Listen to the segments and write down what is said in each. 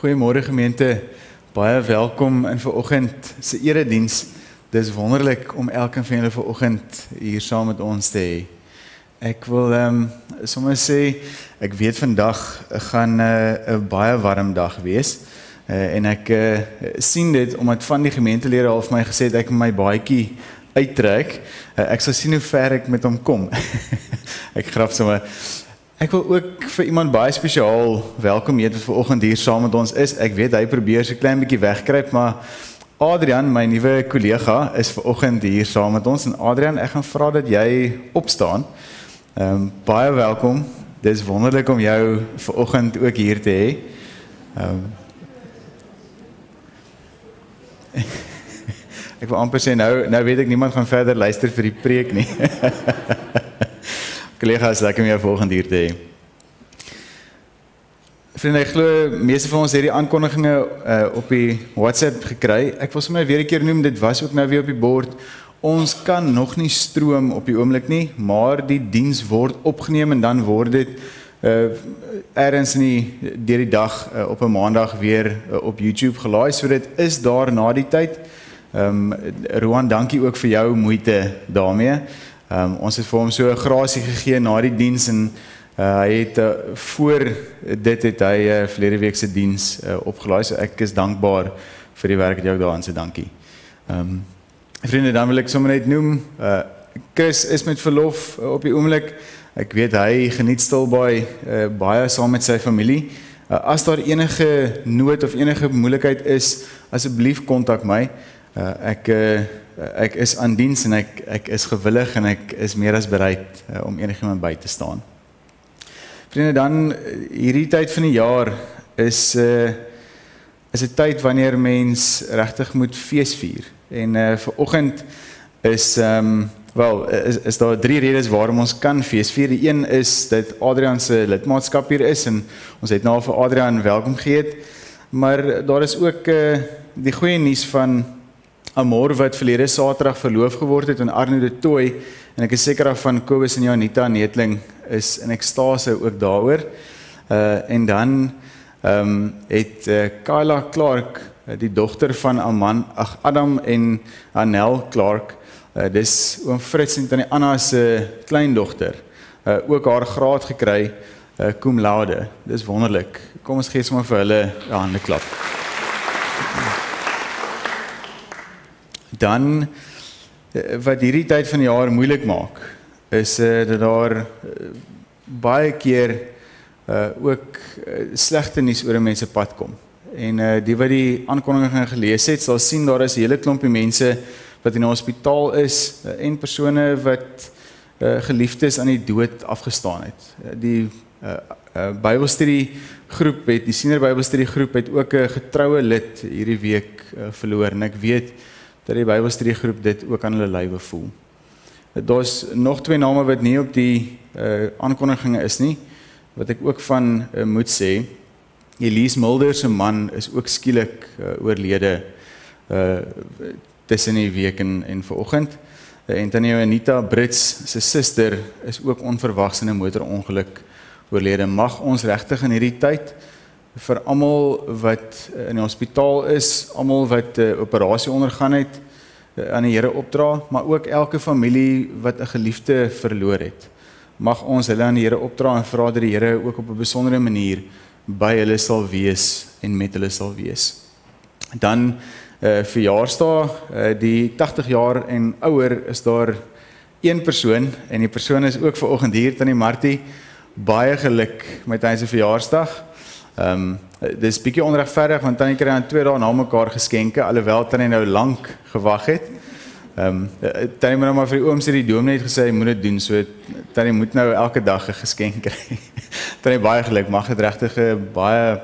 Goeiemôre gemeente, baie welkom in vanoggend se erediens. Dis wonderlik om elkeen van julle vanoggend hier saam met ons te hê. Ek wil sommer sê, ek weet vandag gaan 'n baie warm dag wees. En ek sien dit omdat van die gemeentelede al vir my gesê het ek my baadjie uittrek. Ek sal sien hoe ver ek met hom kom. Ek grap sommer. Ek wil ook vir iemand baie spesiaal welkom heet wat vanoggend hier saam met ons is. Ek weet hy probeer so klein bietjie wegkruip, maar Adrian, my nuwe kollega, is vanoggend hier saam met ons. En Adrian, ek gaan vra dat jy opstaan. Baie welkom. Dis wonderlik om jou vanoggend ook hier te hê. Ek wil amper sê, nou weet ek niemand gaan verder luister vir die preek nie. Collega's, lekker om jou volgende hier te hê. Vriende, ek glo, meeste van ons het die aankondigingen op die WhatsApp gekry. Ek wil sommer weer 'n keer noem, dit was ook nou weer op die bord. Ons kan nog nie stroom op die oomblik nie, maar die diens word opgeneem en dan word dit ergens deur die dag op 'n maandag weer op YouTube gelaai, so dit is daar na die tyd. Roan, dankie ook vir jou moeite daarmee. Ons het vir hom so 'n grasie gegee na die diens en hy het voor dit het hy verlede week se diens opgelaai, so ek is dankbaar vir die werk wat jy ook daaraan sê, dankie. Vriende, dan wil ek sommer net noem, Chris is met verlof op die oomblik. Ek weet hy geniet stilbaai baie saam met sy familie. As daar enige nood of enige moeilikheid is, asseblief kontak my. Ek is aan diens en ek is gewillig en ek is meer as bereid om enigiemand by te staan. Vriende, dan hierdie tyd van die jaar is 'n tyd wanneer mens regtig moet feesvier. En vanoggend is is daar 3 redes waarom ons kan feesvier. Die een is dat Adrian se lidmaatskap hier is en ons het nou vir Adrian welkom geheet. Maar daar is ook die goeie nuus van Amor wat verlede Saterdag verloof geword het en Arno de Tooi, en ek is seker af van Kobus en Janita Netling is in ekstase ook daaroor. En dan het Kyla Clark, die dogter van Adam en Anel Clark, dis oom Frits en tannie Anna se kleindogter, ook haar graad gekry, cum laude. Dis wonderlik. Kom ons gee sommer vir hulle 'n hande klap. Dan, wat hierdie tyd van die jaar moeilik maak, is dat daar baie keer ook slegte nuus oor 'n mens se pad kom. En die wat die aankondiging gelees het, sal sien daar is 'n hele klompie mense wat in 'n hospitaal is en persone wat geliefdes aan die dood afgestaan het. Die Bybelstudiegroep het, die senior Bybelstudiegroep het ook 'n getroue lid hierdie week verloor en ek weet dat die Bybelstudiegroep dit ook aan hulle lywe voel. Daar's nog 2 name wat nie op die aankondigings is nie, wat ek ook van moet sê. Elise Mulder se man is ook skielik oorlede tussen die week en vanoggend. En tannie Anita Brits se suster is ook onverwags in 'n motorongeluk oorlede. Mag ons regtig in hierdie tyd vir almal wat in die hospitaal is, almal wat operasie ondergaan het, aan die Here opdra, maar ook elke familie wat 'n geliefde verloor het. Mag ons hulle aan die Here opdra en vra dat die Here ook op 'n besondere manier by hulle sal wees en met hulle sal wees. Dan verjaarsdae, die 80 jaar en ouer is daar een persoon, en die persoon is ook vanoggend hier, tannie Martie, baie geluk met hy se verjaarsdag. Dis bietjie onregverdig, want tannie kry dan 2 dae na mekaar geskenke, alhoewel tannie nou lank gewag het. Tannie moet nou maar vir die ooms het die dominee het gesê, hy moet dit doen, so tannie moet nou elke dag 'n geskenk kry. Tannie, baie geluk, mag dit regtig 'n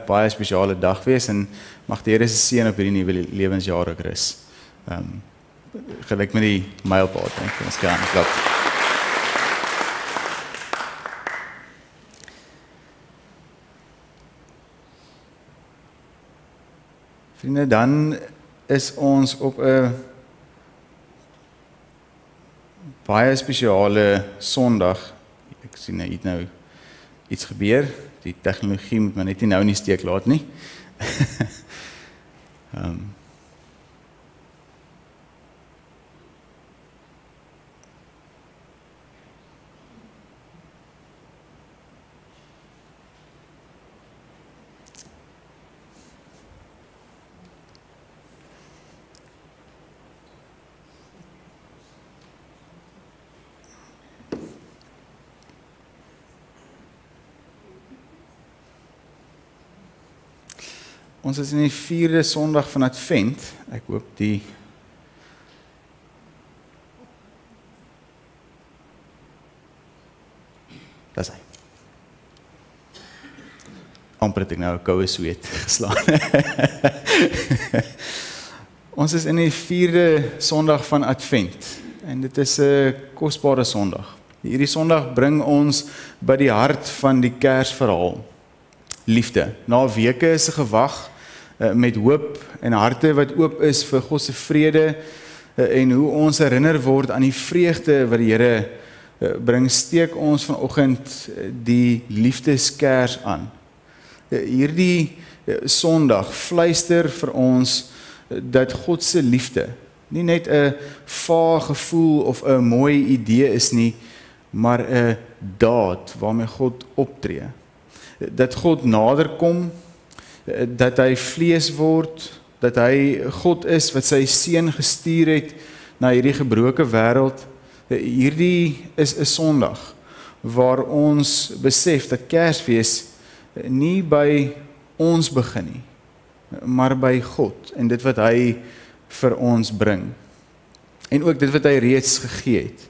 baie spesiale dag wees, en mag die Here se seën op hierdie nuwe lewensjaar ook rus. Geluk met die mylpaal, dink ek, ons gaan klap. Vriende, dan is ons op 'n baie spesiale Sondag. Ek sien nou iets gebeur. Die tegnologie moet maar net nie nou nie steek laat nie. Ons is in die 4de Sondag van Advent. Ek hoop dis hy. Amper het ek nou 'n koue sweet geslaan. Ons is in die 4de Sondag van Advent en dit is 'n kosbare Sondag. Hierdie Sondag bring ons by die hart van die Kersverhaal. Liefde. Na weke is 'n gewag met hoop en harte wat oop is vir God se vrede en hoe ons herinner word aan die vreugde wat die Here bring, steek ons vanoggend die liefdeskers aan. Hierdie Sondag fluister vir ons dat God se liefde nie net 'n vaag gevoel of 'n mooi idee is nie, maar 'n daad waarmee God optree. Dat God nader kom, dat hy vlees word, dat hy God is wat sy seun gestuur het na hierdie gebroke wêreld. Hierdie is 'n Sondag waar ons besef dat Kersfees nie by ons begin nie, maar by God en dit wat hy vir ons bring. En ook dit wat hy reeds gegee het.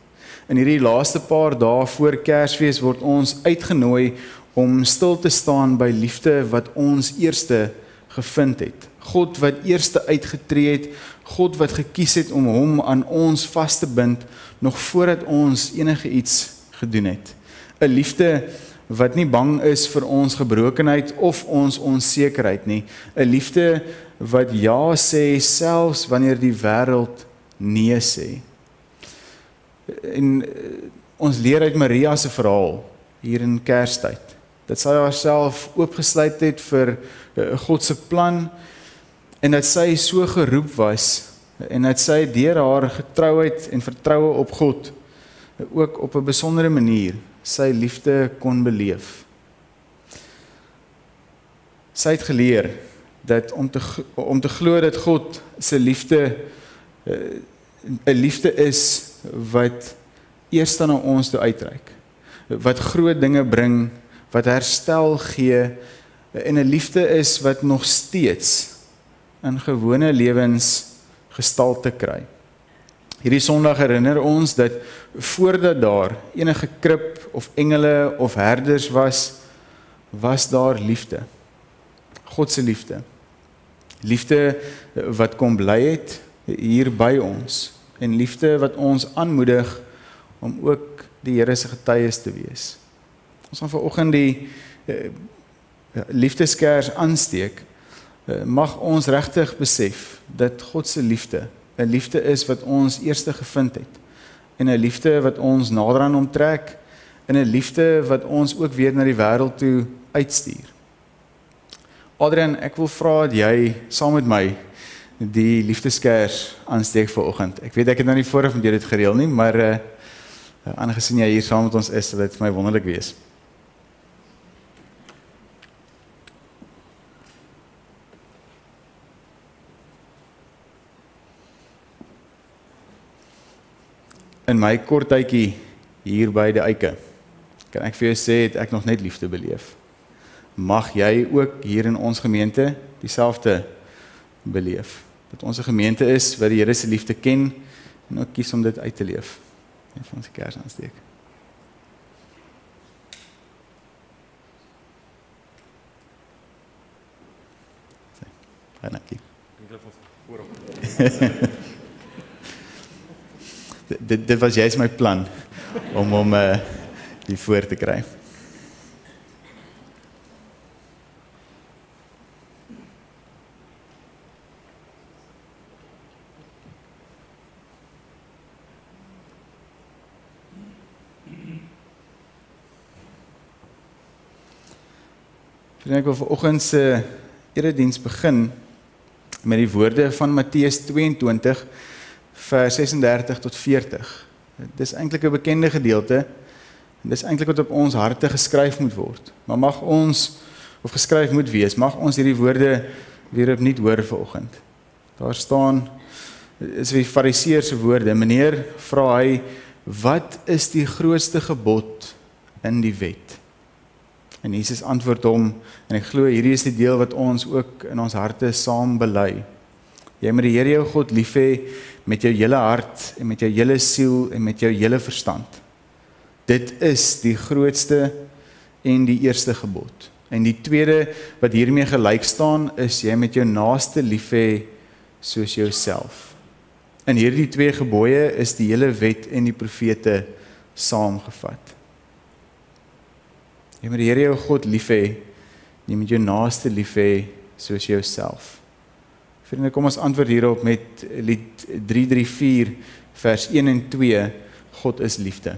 In hierdie laaste paar dae voor Kersfees word ons uitgenooi om stil te staan by liefde wat ons eerste gevind het. God wat eerste uitgetree het, God wat gekies het om hom aan ons vas te bind, nog voordat ons enige iets gedoen het. 'n Liefde wat nie bang is vir ons gebrokenheid of ons onsekerheid nie. 'n Liefde wat ja sê, selfs wanneer die wêreld nee sê. En ons leer uit Maria se verhaal hier in Kerstyd, dat sy haarself oopgesluit het vir God se plan en dat sy so geroep was en dat sy deur haar getrouheid en vertroue op God ook op 'n besondere manier sy liefde kon beleef. Sy het geleer dat om te glo dat God se liefde 'n liefde is wat eers na ons toe uitreik, wat groot dinge bring, wat herstel gee en 'n liefde is wat nog steeds in gewone lewens gestalte kry. Hierdie Sondag herinner ons dat voordat daar enige krib of engele of herders was daar liefde. God se liefde. Liefde wat kom bly het hier by ons en liefde wat ons aanmoedig om ook die Here se getuies te wees. Ons gaan vanoggend die liefdeskers aansteek. Mag ons regtig besef dat God se liefde 'n liefde is wat ons eerste gevind het en 'n liefde wat ons nader aan hom trek en 'n liefde wat ons ook weer na die wêreld toe uitstuur. Adrian, ek wil vra dat jy saam met my die liefdeskers aansteek vanoggend. Ek weet ek het nou nie vooraf met jou dit gereël nie, maar aangesien jy hier saam met ons is, sal dit vir my wonderlik wees. In my kort tydjie hier by die Eike, kan ek vir jou sê, het ek nog net liefde beleef. Mag jy ook hier in ons gemeente dieselfde beleef. Dat ons 'n gemeente is wat die Here se liefde ken en ook kies om dit uit te leef. En vir ons die kers aansteek. Dankie. Dit was juist my plan om hom die voor te kry. Ek wil vanoggend se erediens begin met die woorde van Matteus 22 vers 36 tot 40. Dis eintlik 'n bekende gedeelte en dis eintlik wat op ons harte geskryf moet word. Maar mag ons, of geskryf moet wees, mag ons hierdie woorde weer opnuut hoor vanoggend. Daar staan, is die Fariseër se woorde, meneer, vra hy, wat is die grootste gebod in die wet? En Jesus antwoord hom, en ek glo hierdie is die deel wat ons ook in ons harte saam bely. Jy moet die Here jou God lief hê met jou hele hart en met jou hele siel en met jou hele verstand. Dit is die grootste en die eerste gebod. En die tweede wat hiermee gelyk staan is jy moet jou naaste lief hê soos jouself. In hierdie twee gebooie is die hele wet en die profete saamgevat. Jy moet die Here jou God lief hê, jy moet jou naaste lief hê soos jouself. Vriende, kom ons antwoord hierop met lied 334 vers 1 en 2, God is liefde.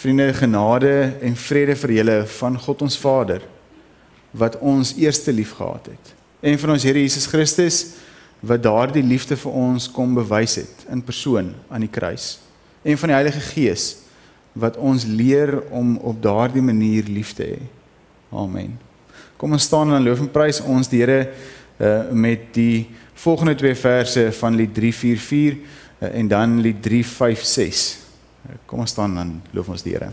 Vriende, genade en vrede vir julle van God ons Vader, wat ons eerste lief gehad het, en van ons Here Jesus Christus, wat daardie liefde vir ons kom bewys het, in persoon aan die kruis, en van die Heilige Gees, wat ons leer om op daardie manier lief te hê. Amen. Kom ons staan en dan loof en prys ons die Here met die volgende twee verse van lied 344 en dan lied 356. Kom ons staan en loof ons die Here.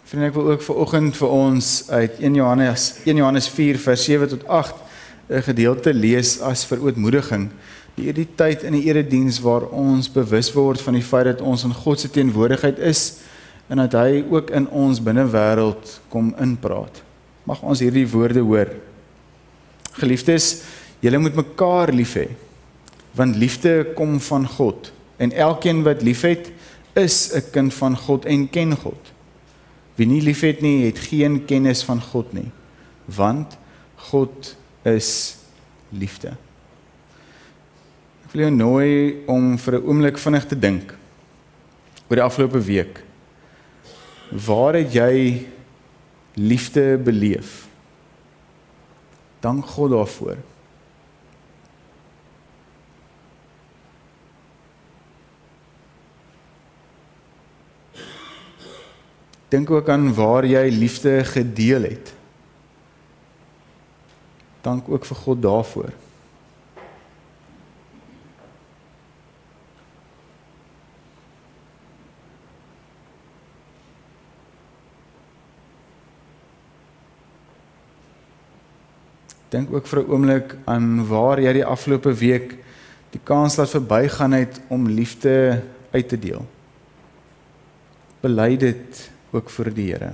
Vriende, ek wil ook vanoggend vir ons uit 1 Johannes 4 vers 7 tot 8 'n gedeelte lees as verootmoediging. Die tyd in die erediens waar ons bewus word van die feit dat ons in God se teenwoordigheid is en dat hy ook in ons binnewêreld kom inpraat. Mag ons hierdie woorde hoor. Geliefdes, julle moet mekaar lief hê, want liefde kom van God en elkeen wat liefhet is 'n kind van God en ken God. Wie nie liefhet nie, het geen kennis van God nie, want God is liefde. Ek wil jou nooi om vir 'n oomblik vinnig te dink oor die afgelope week. Waar het jy liefde beleef? Dank God daarvoor. Dink ook aan waar jy liefde gedeel het. Dank ook vir God daarvoor. Dink ook vir 'n oomblik aan waar jy die afgelope week die kans laat verbygaan het om liefde uit te deel. Bely dit ook vir die Here.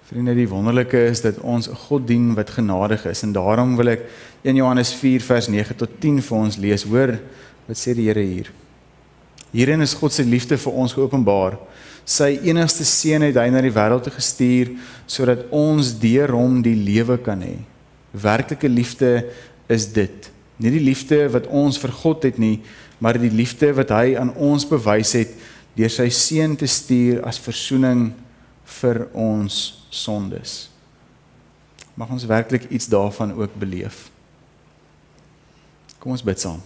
Vriende, die wonderlike is dat ons 'n God dien wat genadig is en daarom wil ek 1 Johannes 4 vers 9 tot 10 vir ons lees. Hoor, wat sê die Here hier? Hierin is God se liefde vir ons geopenbaar. Sy enigste seun het hy na die wêreld te gestuur sodat ons deur hom die lewe kan hê. Werklike liefde is dit. Nie die liefde wat ons vir God het nie, maar die liefde wat hy aan ons bewys het deur sy seun te stuur as versoening vir ons sondes. Mag ons werklik iets daarvan ook beleef. Kom ons bid saam.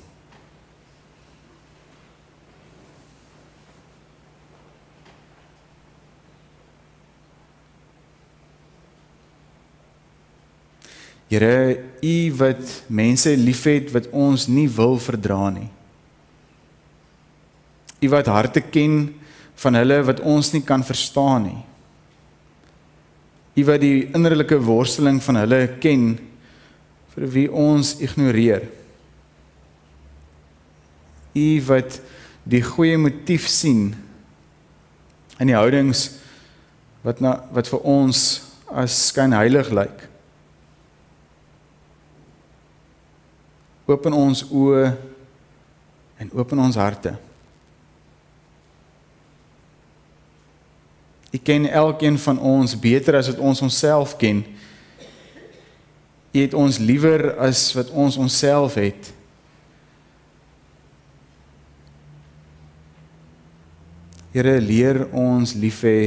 Here, U wat mense liefhet wat ons nie wil verdra nie. U wat harte ken van hulle wat ons nie kan verstaan nie. U wat die innerlike worsteling van hulle ken vir wie ons ignoreer. U wat die goeie motief sien in die houdings wat vir ons as skynheilig lyk. Open ons oë en open ons harte. U ken elkeen van ons beter as wat ons onsself ken. U het ons liewer as wat ons onsself het. Here, leer ons lief hê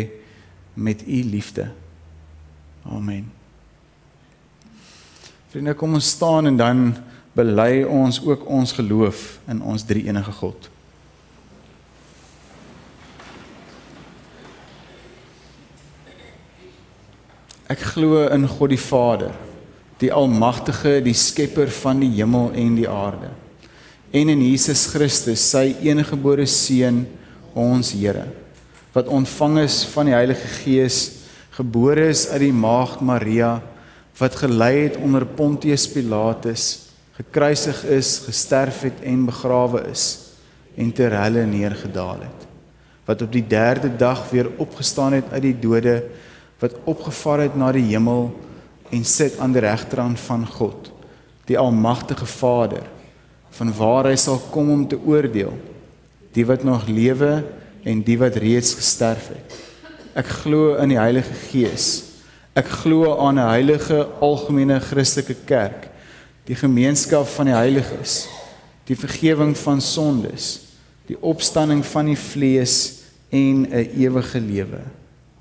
met U liefde. Amen. Vriende, kom ons staan en dan bely ons ook ons geloof in ons drie-enige God. Ek glo in God die Vader, die Almagtige, die Skepper van die hemel en die aarde, en in Jesus Christus, sy eniggebore Seun, ons Here, wat ontvang is van die Heilige Gees, gebore is uit die Maagd Maria, wat gelei het onder Pontius Pilatus, gekruisig is, gesterf het en begrawe is, en ter helle neergedaal het, wat op die 3de dag weer opgestaan het uit die dode, wat opgevaar het na die hemel, en sit aan die regterhand van God, die Almagtige Vader, van waar hy sal kom om te oordeel, die wat nog lewe en die wat reeds gesterf het. Ek glo in die Heilige Gees, ek glo aan 'n heilige, algemene Christelike kerk, die gemeenskap van die heiliges, die vergifnis van sondes, die opstanding van die vlees en 'n ewige lewe.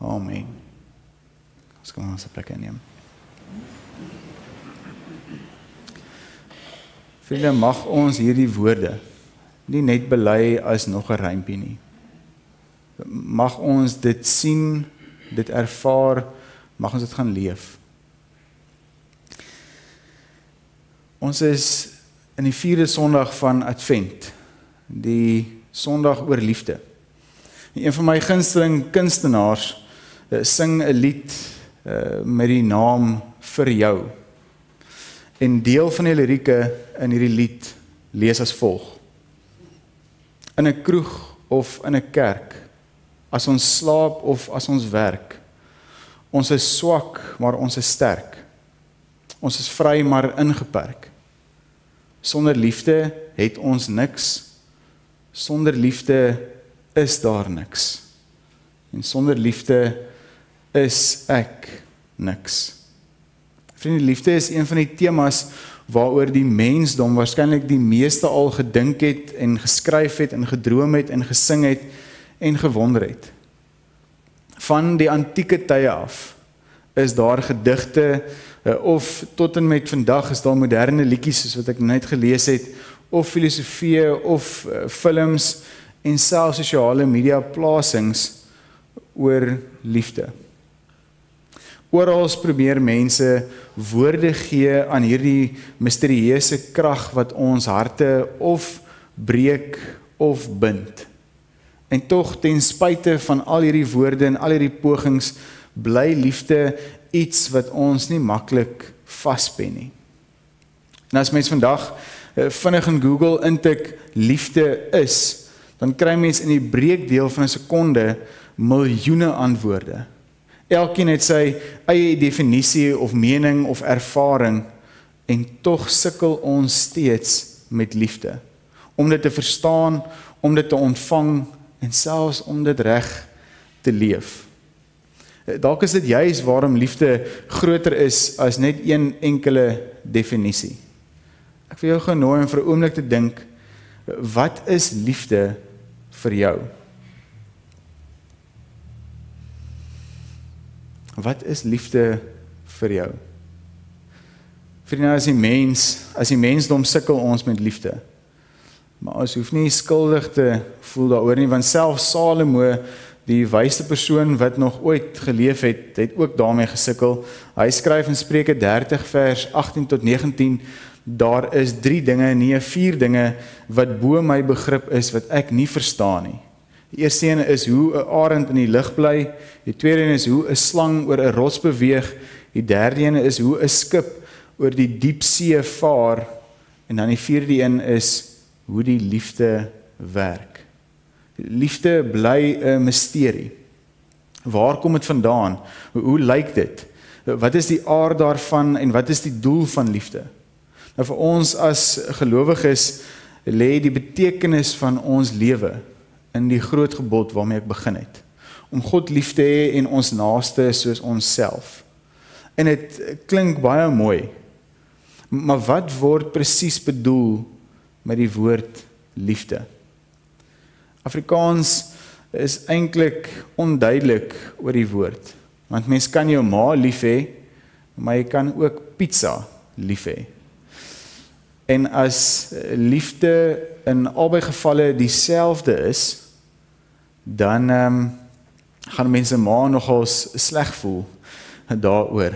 Amen. Ons kan ons plek inneem. Vriende, mag ons hierdie woorde nie net bely as nog 'n rympie nie. Mag ons dit sien, dit ervaar mag ons dit gaan leef. Ons is in die 4de Sondag van Advent, die Sondag oor liefde. Een van my gunsteling kunstenaars sing 'n lied met die naam Vir jou. En deel van die lirieke in hierdie lied lees as volg: In 'n kroeg of in 'n kerk, as ons slaap of as ons werk, ons is swak, maar ons is sterk. Ons is vry, maar ingeperk. Sonder liefde het ons niks. Sonder liefde is daar niks. En sonder liefde is ek niks. Vriende, liefde is een van die temas waaroor die mensdom waarskynlik die meeste al gedink het en geskryf het en gedroom het en gesing het en gewonder het. Van die antieke tye af is daar gedigte of tot en met vandag is daar moderne liedjies soos wat ek net gelees het, of filosofie of films en selfs sosiale media plasings oor liefde. Orals probeer mense woorde gee aan hierdie misterieuse krag wat ons harte of breek of bind. En tog ten spyte van al hierdie woorde en al hierdie pogings bly liefde iets wat ons nie maklik vaspen nie. En as mens vandag vinnig in Google intik liefde is, dan kry mens in die breekdeel van 'n sekonde miljoene antwoorde. Elkeen het sy eie definisie of mening of ervaring en tog sukkel ons steeds met liefde. Om dit te verstaan, om dit te ontvang en selfs om dit reg te leef. Dalk is dit juis waarom liefde groter is as net een enkele definisie. Ek wil jou genooi om vir 'n oomblik te dink, wat is liefde vir jou? Wat is liefde vir jou? Vriende, as die mensdom sukkel ons met liefde. Maar ons hoef nie skuldig te voel daaroor nie, want selfs Salomo, die wysste persoon wat nog ooit geleef het, het ook daarmee gesukkel. Hy skryf in Spreuke 30 vers 18 tot 19, daar is 3 dinge, nie 4 dinge, wat bo my begrip is, wat ek nie verstaan nie. Die eerste een is hoe 'n arend in die lug bly, die tweede een is hoe 'n slang oor 'n rots beweeg, die derde een is hoe 'n skip oor die diep see vaar, en dan die vierde een is hoe die liefde werk. Liefde bly 'n misterie. Waar kom dit vandaan? Hoe lyk dit? Wat is die aard daarvan en wat is die doel van liefde? Nou vir ons as gelowiges lê die betekenis van ons lewe in die groot gebod waarmee ek begin het. Om God lief te hê en ons naaste soos onsself. En dit klink baie mooi. Maar wat word presies bedoel met die woord liefde? Afrikaans is eintlik onduidelik oor die woord. Want mens kan jou ma lief hê, maar jy kan ook pizza lief hê. En as liefde in albei gevalle dieselfde is, dan gaan mense ma nogals sleg voel daaroor.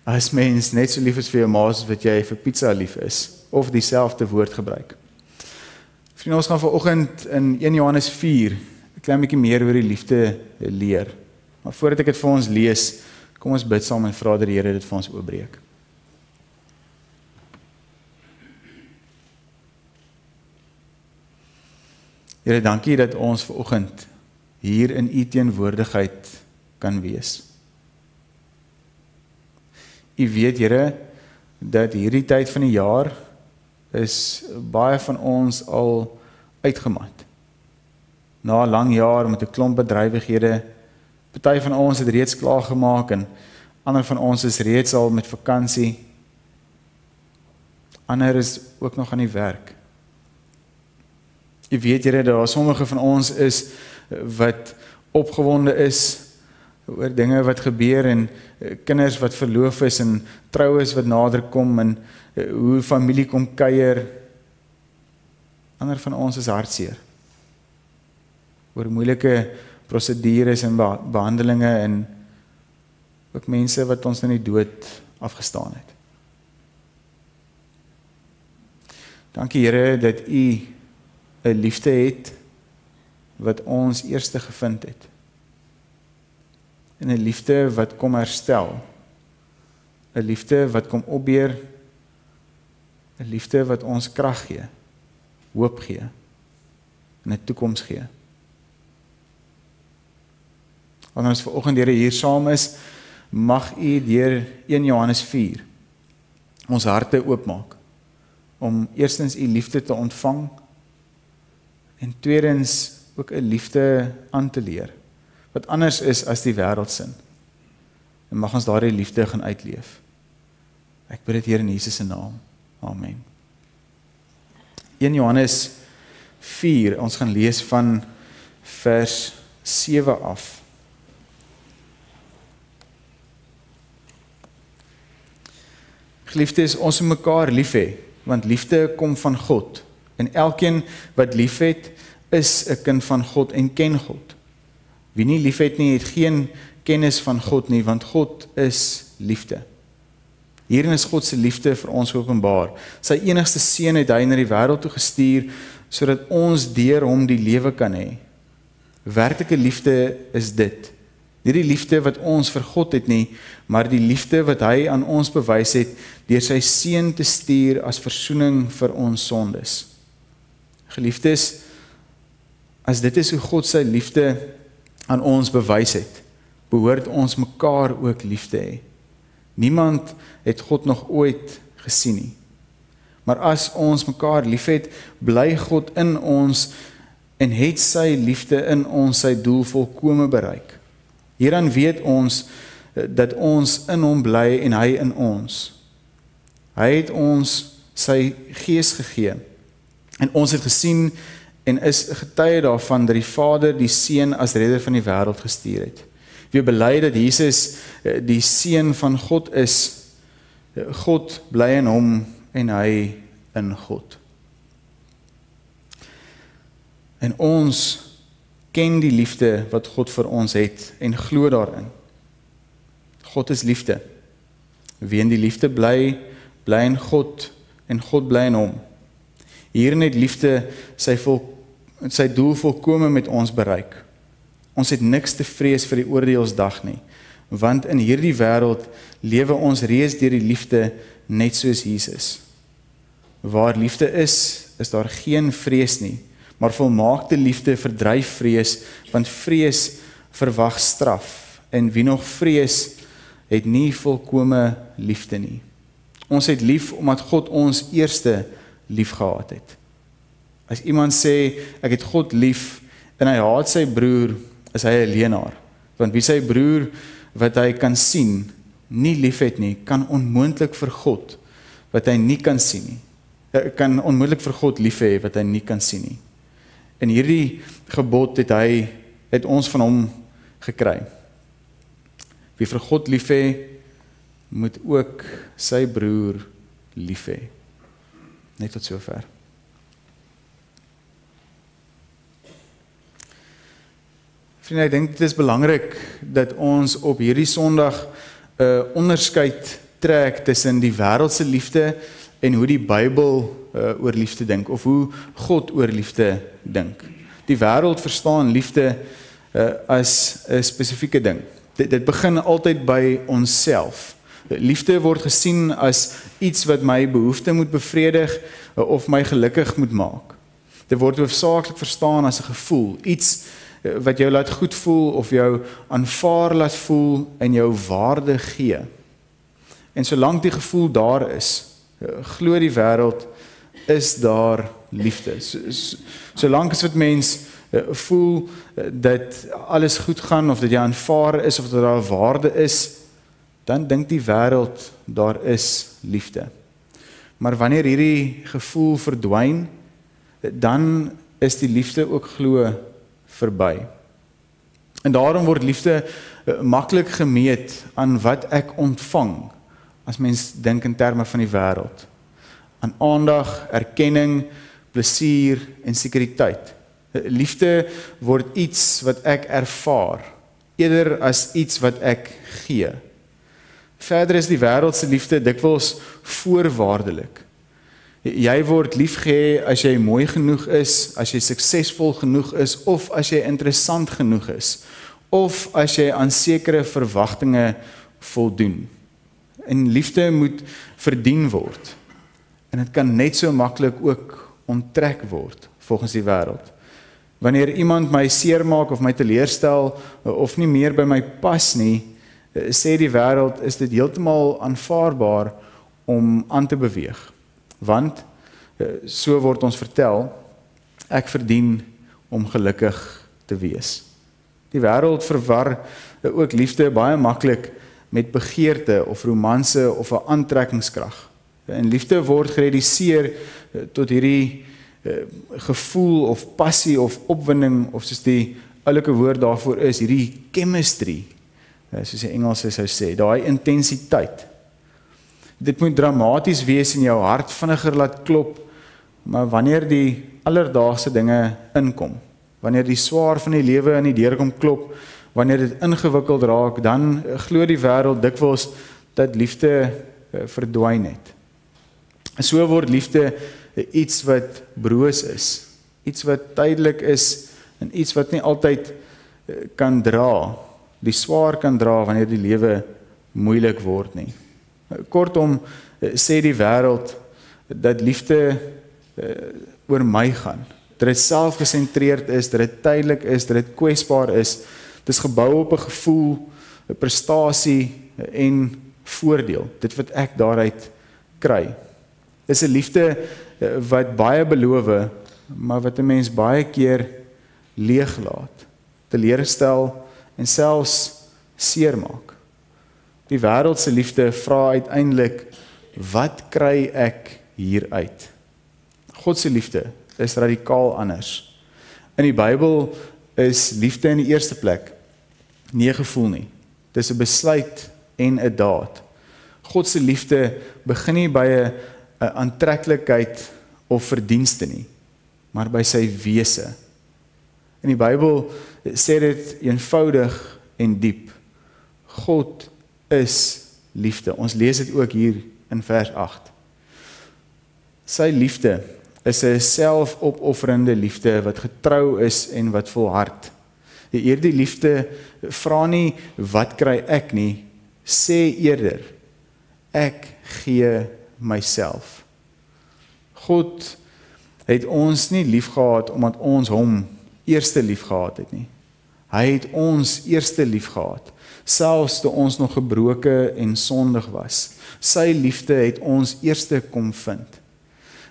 As mens net so lief is vir jou ma as wat jy vir pizza lief is, of dieselfde woord gebruik. Vriende, ons gaan vanoggend in 1 Johannes 4 'n klein bietjie meer oor die liefde leer. Maar voordat ek dit vir ons lees, kom ons bid saam en vra dat die Here dit vir ons oopbreek. Here, dankie dat ons vanoggend hier in U teenwoordigheid kan wees. U weet, Here, dat hierdie tyd van die jaar is baie van ons al uitgemat. Na 'n lang jaar met 'n klomp bedrywighede, party van ons het reeds klaar gemaak en ander van ons is reeds al met vakansie. Ander is ook nog aan die werk. U weet, Here, daar sommige van ons is wat opgewonde is oor dinge wat gebeur en kinders wat verloof is en troues wat nader kom en hoe familie kom kuier. Ander van ons is hartseer oor moeilike prosedures en behandelinge en ook mense wat ons in die dood afgestaan het. Dankie Here dat U 'n liefde het wat ons eerste gevind het. En 'n liefde wat kom herstel. 'n liefde wat kom opbeer. 'n liefde wat ons krag gee, hoop gee en 'n toekoms gee. Wanneer ons vanoggend hier saam is, mag U deur 1 Johannes 4 ons harte oopmaak om eerstens U liefde te ontvang en tweedens ook 'n liefde aan te leer wat anders is as die wêreldsin. En mag ons daardie liefde gaan uitleef. Ek bid dit Here in Jesus se naam. Amen. 1 Johannes 4, ons gaan lees van vers 7 af. Geliefdes, ons moet mekaar lief hê, want liefde kom van God. En elkeen wat liefhet, is 'n kind van God en ken God. Wie nie liefhet nie, het geen kennis van God nie, want God is liefde. Hierin is God se liefde vir ons openbaar. Sy enigste seun het hy na die wêreld toe gestuur, sodat ons deur hom die lewe kan hê. Werklike liefde is dit. Nie die liefde wat ons vir God het nie, maar die liefde wat hy aan ons bewys het, deur sy seun te stuur as versoening vir ons sondes. Geliefdes, as dit is hoe God sy liefde aan ons bewys het, behoort ons mekaar ook lief te hê. Niemand het God nog ooit gesien nie. Maar as ons mekaar liefhet, bly God in ons en het sy liefde in ons sy doel volkome bereik. Hieraan weet ons dat ons in hom bly en hy in ons. Hy het ons sy gees gegee en ons het gesien en is getuie daarvan dat die Vader die Seun as redder van die wêreld gestuur het. Wie bely dat Jesus die Seun van God is, God bly in hom en hy in God. En ons ken die liefde wat God vir ons het en glo daarin. God is liefde. Wie in die liefde bly, bly in God en God bly in hom. Hierin het liefde sy doel volkome met ons bereik. Ons het niks te vrees vir die oordeelsdag nie, want in hierdie wêreld lewe ons reeds deur die liefde net soos Jesus. Waar liefde is daar geen vrees nie, maar volmaakte liefde verdryf vrees, want vrees verwag straf, en wie nog vrees, het nie volkome liefde nie. Ons het lief omdat God ons eerste lief gehad het. As iemand sê, ek het God lief, en hy haat sy broer, is hy 'n leienaar. Want wie sy broer, wat hy kan sien, nie lief het nie, kan onmoontlik vir God, wat hy nie kan sien nie. Kan onmoontlik vir God lief hê, wat hy nie kan sien nie. En hierdie gebod het ons van hom gekry. Wie vir God lief hê, moet ook sy broer lief hê. Net tot sover. Vriende, ek dink dit is belangrik dat ons op hierdie Sondag 'n onderskeid trek tussen die wêreldse liefde en hoe die Bybel oor liefde dink, of hoe God oor liefde dink. Die wêreld verstaan liefde as 'n spesifieke ding. Dit begin altyd by onsself. Liefde word gesien as iets wat my behoefte moet bevredig of my gelukkig moet maak. Dit word hoofsaaklik verstaan as 'n gevoel, iets wat jou laat goed voel of jou aanvaar laat voel en jou waarde gee. En solank die gevoel daar is, glo die wêreld, is daar liefde. Solank as wat mens voel dat alles goed gaan of dat jy aanvaar is of dat daar waarde is, dan dink die wêreld daar is liefde. Maar wanneer hierdie gevoel verdwyn, dan is die liefde ook glo verby. En daarom word liefde maklik gemeet aan wat ek ontvang, as mens dink in terme van die wêreld. Aan aandag, erkenning, plesier en sekuriteit. Liefde word iets wat ek ervaar, eerder as iets wat ek gee. Verder is die wêreldse liefde dikwels voorwaardelik. Jy word liefgehê as jy mooi genoeg is, as jy suksesvol genoeg is, of as jy interessant genoeg is, of as jy aan sekere verwagtinge voldoen. En liefde moet verdien word. En dit kan net so maklik ook onttrek word, volgens die wêreld. Wanneer iemand my seermaak of my teleurstel, of nie meer by my pas nie, sê die wêreld, is dit heeltemal aanvaarbaar om aan te beweeg. Want, so word ons vertel, ek verdien om gelukkig te wees. Die wêreld verwar ook liefde baie maklik met begeerte of romanse of 'n aantrekkingskrag. En liefde word gereduseer tot hierdie gevoel of passie of opwinding, of soos die oulike woord daarvoor is, hierdie chemistry, soos die Engelse sou sê, daai intensiteit. Dit moet dramaties wees en jou hart vinniger laat klop, maar wanneer die alledaagse dinge inkom, wanneer die swaar van die lewe in die deur kom klop, wanneer dit ingewikkeld raak, dan glo die wêreld dikwels dat liefde verdwyn het. So word liefde iets wat broos is, iets wat tydelik is, en iets wat nie altyd kan dra, die swaar kan dra wanneer die lewe moeilik word nie. Kortom, sê die wêreld dat liefde oor my gaan, dat dit selfgesentreerd is, dat dit tydelik is, dat dit kwesbaar is, dit is gebou op 'n gevoel, 'n prestasie en voordeel, dit wat ek daaruit kry. Dis 'n liefde wat baie beloof, maar wat 'n mens baie keer leeglaat, teleurstel en selfs seermaak. Die wêreldse liefde vra uiteindelik, wat kry ek hieruit? God se liefde is radikaal anders. In die Bybel is liefde in die eerste plek nie 'n gevoel nie. Dis 'n besluit en 'n daad. God se liefde begin nie by 'n aantreklikheid of verdienste nie, maar by sy wese. In die Bybel sê dit eenvoudig en diep. God is liefde. Ons lees dit ook hier in vers 8. Sy liefde is 'n selfopofferende liefde wat getrou is en wat volhard. Hierdie liefde vra nie wat kry ek nie, sê eerder ek gee myself. God het ons nie liefgehad omdat ons hom eerste liefgehad het nie. Hy het ons eerste liefgehad, selfs toe ons nog gebroke en sondig was. Sy liefde het ons eerste kom vind.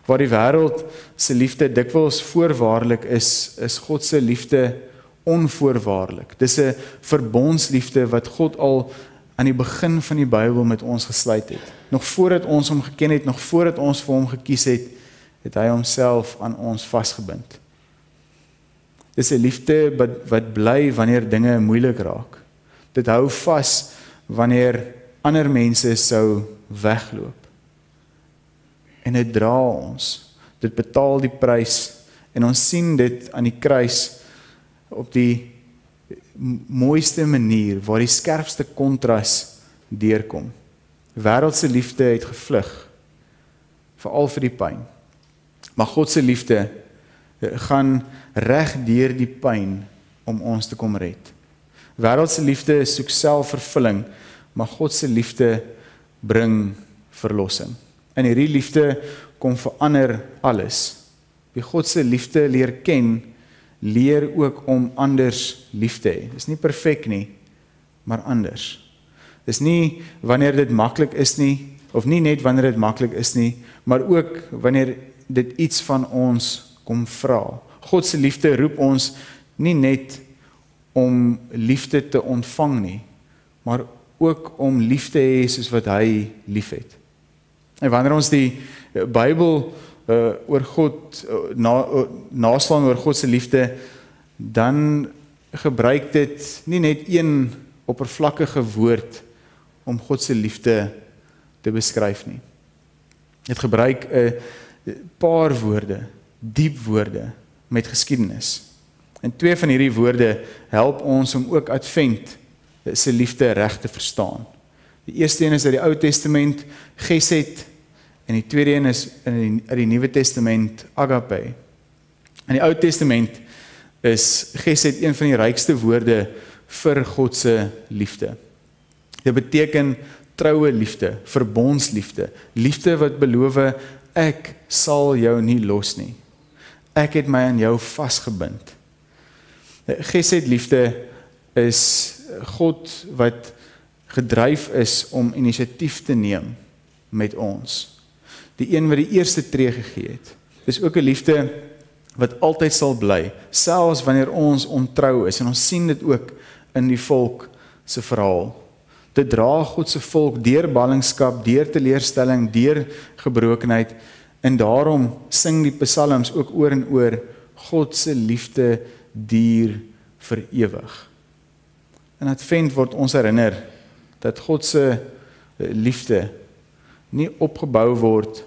Waar die wêreld se liefde dikwels voorwaardelik is God se liefde onvoorwaardelik. Dis 'n verbondsliefde wat God al aan die begin van die Bybel met ons gesluit het. Nog voordat ons hom geken het, nog voordat ons vir hom gekies het, het hy homself aan ons vasgebind. Dis 'n liefde wat bly wanneer dinge moeilik raak. Dit hou vas wanneer ander mense sou wegloop. En dit dra ons, dit betaal die prys, en ons sien dit aan die kruis op die mooiste manier, waar die skerpste kontras deurkom. Wêreldse liefde het gevlug, veral vir die pyn. Maar God se liefde gaan reg deur die pyn om ons te kom red. Wêreldse liefde soek selfvervulling, maar God se liefde bring verlossing. En hierdie liefde kom verander alles. Wie God se liefde leer ken, leer ook om anders lief te hê. Dis nie perfek nie, maar anders. Dis nie wanneer dit maklik is nie, of nie net wanneer dit maklik is nie, maar ook wanneer dit iets van ons kom vra. God se liefde roep ons nie net om liefde te ontvang nie, maar ook om lief te hê soos wat hy liefhet. En wanneer ons die Bybel oor God naslaan oor God se liefde, dan gebruik dit nie net een oppervlakkige woord om God se liefde te beskryf nie. Dit gebruik 'n paar woorde, diep woorde met geskiedenis. En twee van hierdie woorde help ons om ook Advent se liefde reg te verstaan. Die eerste een is uit die Ou Testament, Gesed, en die tweede een is uit die Nuwe Testament, Agape. In die Ou Testament is Gesed een van die rykste woorde vir God se liefde. Dit beteken troue liefde, verbondsliefde, liefde wat beloof, ek sal jou nie los nie. Ek het my aan jou vasgebind. Gesed liefde is God wat gedryf is om inisiatief te neem met ons. Die een wat die eerste tree gegee het. Dis ook 'n liefde wat altyd sal bly, selfs wanneer ons ontrou is, en ons sien dit ook in die volk se verhaal. Dit dra God se volk deur ballingskap, deur teleurstelling, deur gebrokenheid, en daarom sing die psalms ook oor en oor, God se liefde duur vir ewig. In Advent word ons herinner dat God se liefde nie opgebou word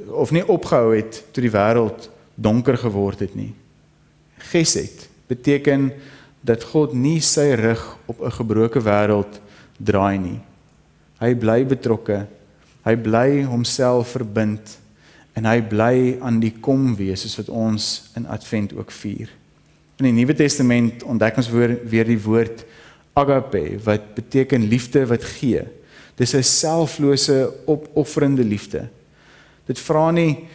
of nie opgehou het toe die wêreld donker geword het nie. Gesed beteken dat God nie sy rug op 'n gebroke wêreld draai nie. Hy bly betrokke, hy bly homself verbind, en hy bly aan die kom wees, soos wat ons in Advent ook vier. In die Nuwe Testament ontdek ons weer die woord agape, wat beteken liefde wat gee. Dis 'n selflose, opofferende liefde. Dit vra nie,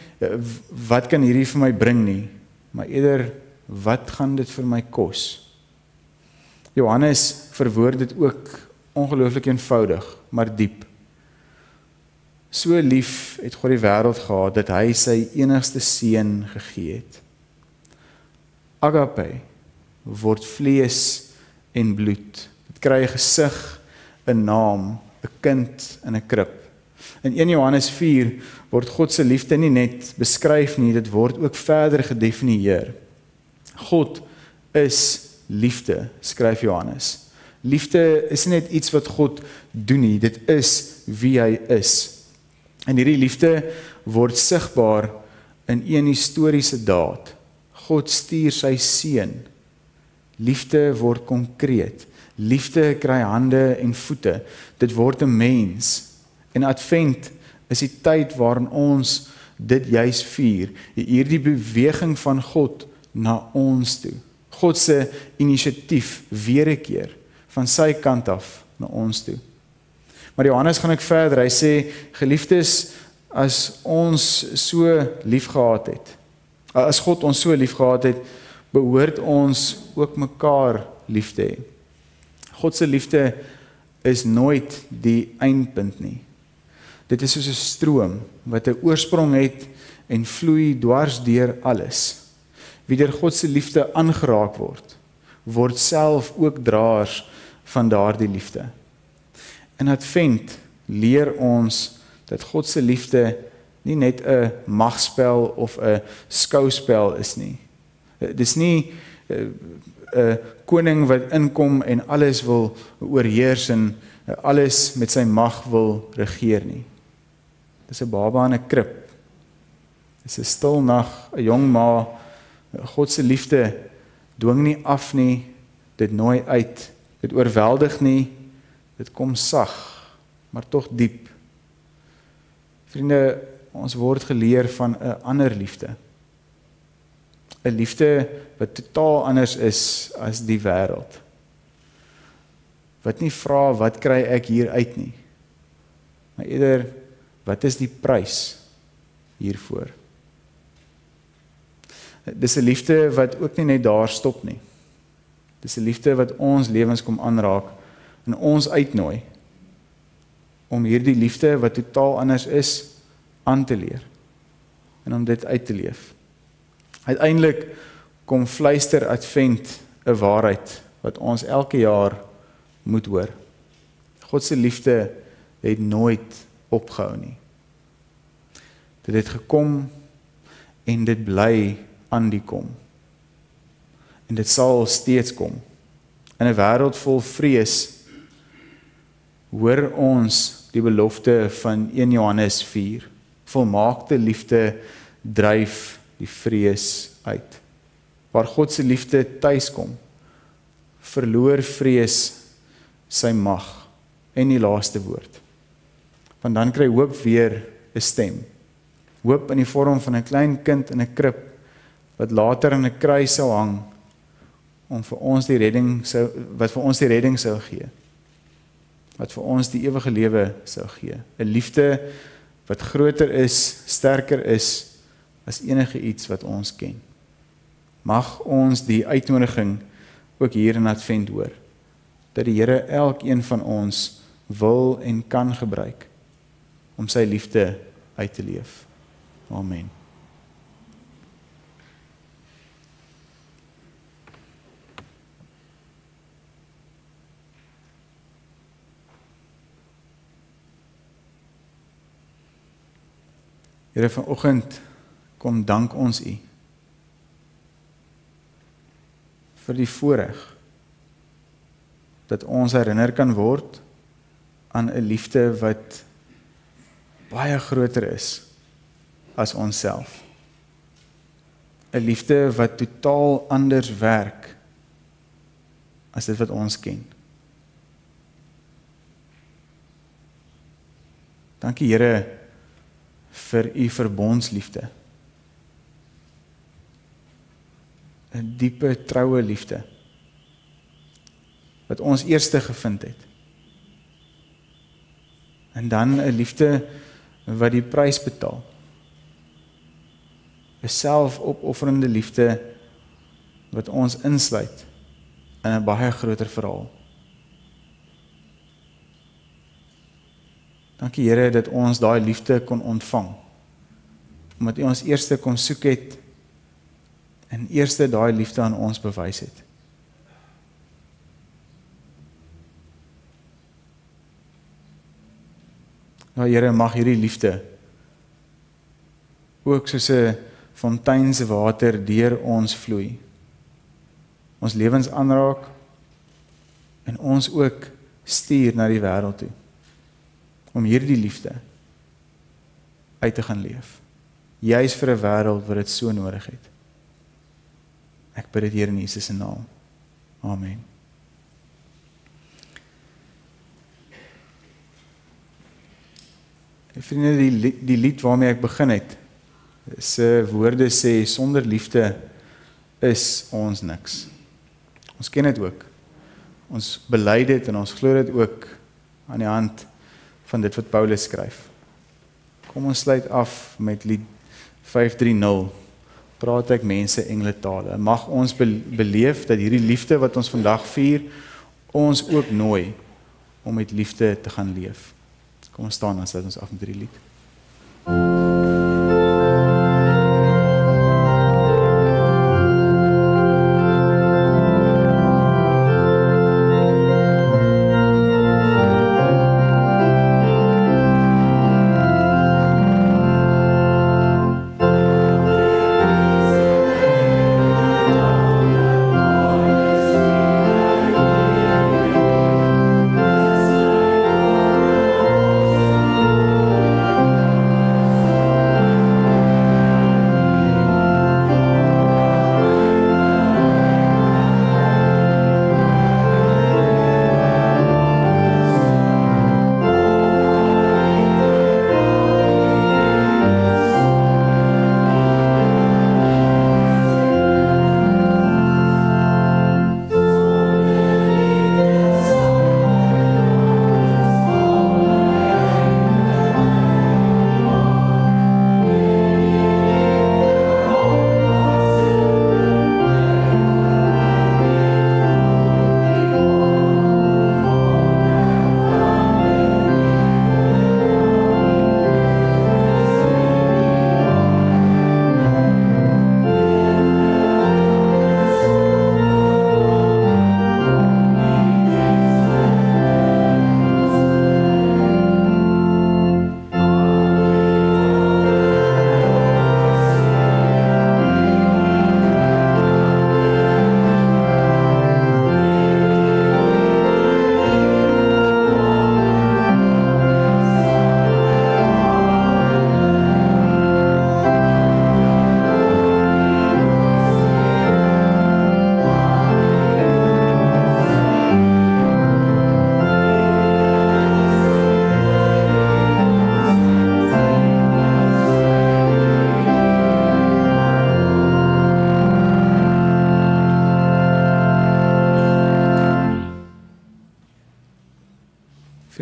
wat kan hierdie vir my bring nie, maar eerder, wat gaan dit vir my kos? Johannes verwoord dit ook ongelooflik eenvoudig, maar diep. So lief het God die wêreld gehad, dat hy sy enigste seun gegee het. Agape word vlees en bloed. Dit kry 'n gesig, 'n naam, 'n kind in 'n krib. In 1 Johannes 4 word God se liefde nie net beskryf nie, dit word ook verder gedefinieer. God is liefde, skryf Johannes. Liefde is nie net iets wat God doen nie, dit is wie hy is. En hierdie liefde word sigbaar in een historiese daad. God stuur sy seun. Liefde word konkreet. Liefde kry hande en voete. Dit word 'n mens. En Advent is die tyd waarin ons dit juis vier. Hierdie beweging van God na ons toe. God se inisiatief weer 'n keer van sy kant af na ons toe. Maar Johannes gaan ek verder. Hy sê, geliefdes, as ons so lief gehad het, as God ons so lief gehad het, behoort ons ook mekaar lief te hê. God se liefde is nooit die eindpunt nie. Dit is soos 'n stroom wat 'n oorsprong het en vloei dwars deur alles. Wie deur God se liefde aangeraak word self ook draers van daardie liefde. In Advent leer ons dat God se liefde nie net 'n magspel of 'n skouspel is nie. Dis nie 'n koning wat inkom en alles wil oorheers en alles met sy mag wil regeer nie. Dis 'n baba in 'n krib. Dis 'n stil nag, 'n jong ma. God se liefde dwing nie af nie, dit nooi uit, dit oorweldig nie, dit kom sag, maar tog diep. Vriende, ons word geleer van 'n ander liefde. 'n Liefde wat totaal anders is as die wêreld. Wat nie vra wat kry ek hier uit nie, maar eerder wat is die prys hiervoor? Dis 'n liefde wat ook nie net daar stop nie. Dis 'n liefde wat ons lewens kom aanraak en ons uitnooi om hierdie liefde wat totaal anders is aan te leer en om dit uit te leef. Uiteindelik kom fluister Advent 'n waarheid wat ons elke jaar moet hoor. God se liefde het nooit opgehou nie. Dit het gekom en dit bly aan die kom. En dit sal steeds kom. In 'n wêreld vol vrees hoor ons die belofte van 1 Johannes 4. Volmaakte liefde dryf die vrees uit. Waar God se liefde tuiskom, verloor vrees sy mag en die laaste woord. Want dan kry hoop weer 'n stem. Hoop in die vorm van 'n klein kind in 'n krib, wat later in 'n kruis sou hang, om vir ons die redding wat vir ons die redding sou gee. Wat vir ons die ewige lewe sou gee. 'n Liefde wat groter is, sterker is, as enige iets wat ons ken. Mag ons die uitnodiging ook hier in Advent hoor, dat die Here elkeen van ons wil en kan gebruik, om sy liefde uit te leef. Amen. Here, vanoggend kom dank ons U vir die voorreg dat ons herinner kan word aan 'n liefde wat baie groter is as onsself. 'n Liefde wat totaal anders werk as dit wat ons ken. Dankie Here vir U verbondsliefde. 'n Diepe, troue liefde wat ons eerste gevind het. En dan 'n liefde wat die prys betaal. 'n Selfopofferende liefde wat ons insluit in 'n baie groter verhaal. Dankie Here dat ons daai liefde kon ontvang. Omdat U ons eerste kom soek het en eerste daai liefde aan ons bewys het. Ja Here, mag hierdie liefde ook soos 'n fontein se water deur ons vloei. Ons lewens aanraak en ons ook stuur na die wêreld toe. Om hierdie liefde uit te gaan leef. Juis vir 'n wêreld wat dit so nodig het. Ek bid dit hier in Jesus se naam. Amen. Vriende, die lied waarmee ek begin het, se woorde sê, sonder liefde is ons niks. Ons ken dit ook. Ons bely dit en ons glo dit ook aan die hand van dit wat Paulus skryf. Kom ons sluit af met lied 530, praat ek mense engele tale. Mag ons beleef dat hierdie liefde wat ons vandag vier, ons ook nooi om met liefde te gaan leef. Kom ons staan en sluit ons af met hierdie lied.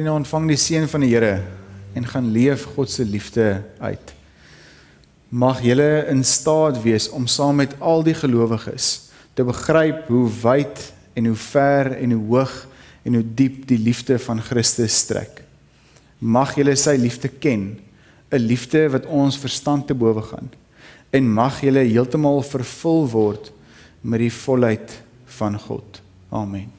nou ontvang die seën van die Here en gaan leef God se liefde uit. Mag julle in staat wees om saam met al die gelowiges te begryp hoe wyd en hoe ver en hoe hoog en hoe diep die liefde van Christus strek. Mag julle sy liefde ken, 'n liefde wat ons verstand te bowe gaan, en mag julle heeltemal vervul word met die volheid van God. Amen.